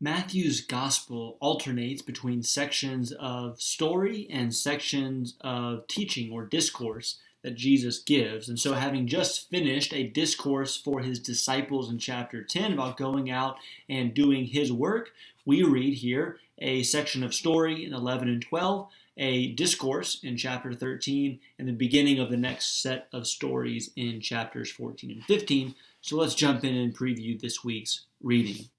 Matthew's gospel alternates between sections of story and sections of teaching or discourse that Jesus gives. And so, having just finished a discourse for his disciples in chapter 10 about going out and doing his work, we read here a section of story in 11 and 12, a discourse in chapter 13, and the beginning of the next set of stories in chapters 14 and 15. So, let's jump in and preview this week's reading.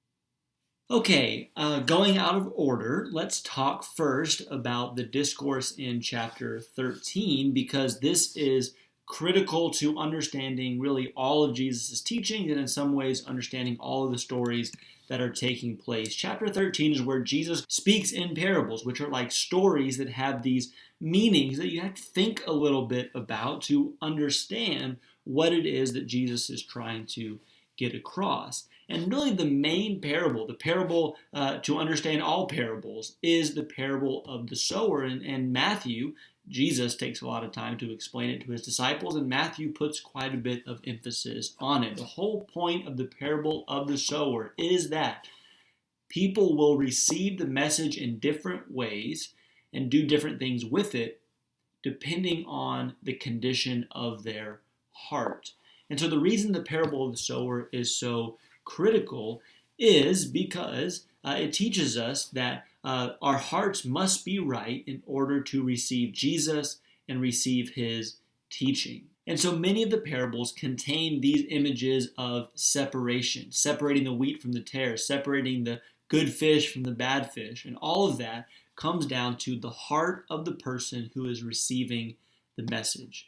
Okay, going out of order, let's talk first about the discourse in chapter 13 because this is critical to understanding really all of Jesus' teaching and in some ways understanding all of the stories that are taking place. Chapter 13 is where Jesus speaks in parables, which are like stories that have these meanings that you have to think a little bit about to understand what it is that Jesus is trying to get across. And really the main parable, the parable to understand all parables, is the parable of the sower. And Matthew, Jesus takes a lot of time to explain it to his disciples, and Matthew puts quite a bit of emphasis on it. The whole point of the parable of the sower is that people will receive the message in different ways and do different things with it depending on the condition of their heart. And so the reason the parable of the sower is so critical is because it teaches us that our hearts must be right in order to receive Jesus and receive his teaching. And so many of the parables contain these images of separation, separating the wheat from the tares, separating the good fish from the bad fish. And all of that comes down to the heart of the person who is receiving the message.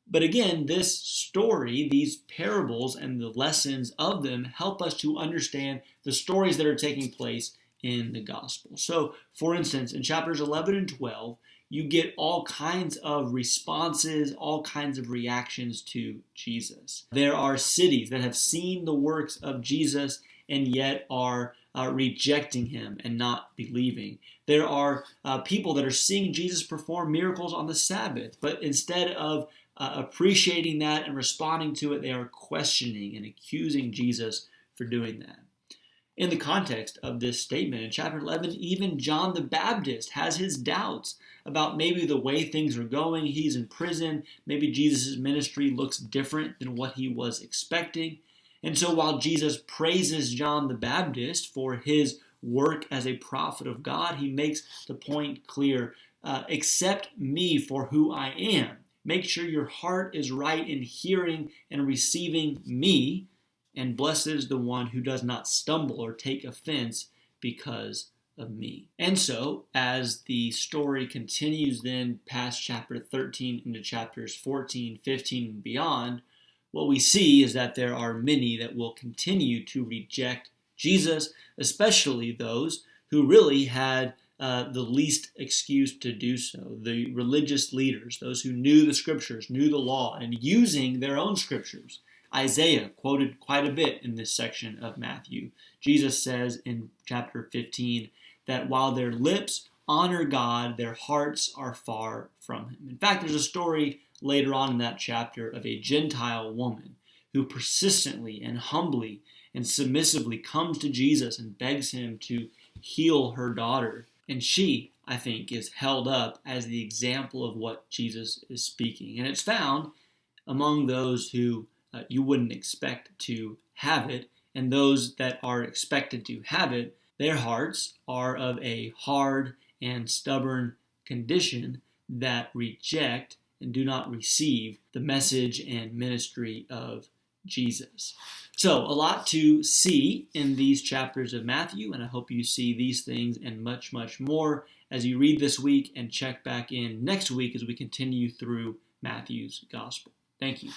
But again, this story, these parables and the lessons of them help us to understand the stories that are taking place in the gospel. So, for instance, in chapters 11 and 12, you get all kinds of responses, all kinds of reactions to Jesus. There are cities that have seen the works of Jesus and yet are rejecting him and not believing. There are people that are seeing Jesus perform miracles on the Sabbath, but instead of appreciating that and responding to it, they are questioning and accusing Jesus for doing that. In the context of this statement in chapter 11, even John the Baptist has his doubts about maybe the way things are going. He's in prison. Maybe Jesus' ministry looks different than what he was expecting. And so while Jesus praises John the Baptist for his work as a prophet of God, he makes the point clear, accept me for who I am. Make sure your heart is right in hearing and receiving me, and blessed is the one who does not stumble or take offense because of me. And so, as the story continues then past chapter 13 into chapters 14, 15, and beyond, what we see is that there are many that will continue to reject Jesus, especially those who really had the least excuse to do so. The religious leaders, those who knew the scriptures, knew the law, and using their own scriptures. Isaiah quoted quite a bit in this section of Matthew. Jesus says in chapter 15 that while their lips honor God, their hearts are far from him. In fact, there's a story later on in that chapter of a Gentile woman who persistently and humbly and submissively comes to Jesus and begs him to heal her daughter. And she, I think, is held up as the example of what Jesus is speaking. And it's found among those who you wouldn't expect to have it, and those that are expected to have it, their hearts are of a hard and stubborn condition that reject and do not receive the message and ministry of Jesus. So, a lot to see in these chapters of Matthew, and I hope you see these things and much, much more as you read this week and check back in next week as we continue through Matthew's gospel. Thank you.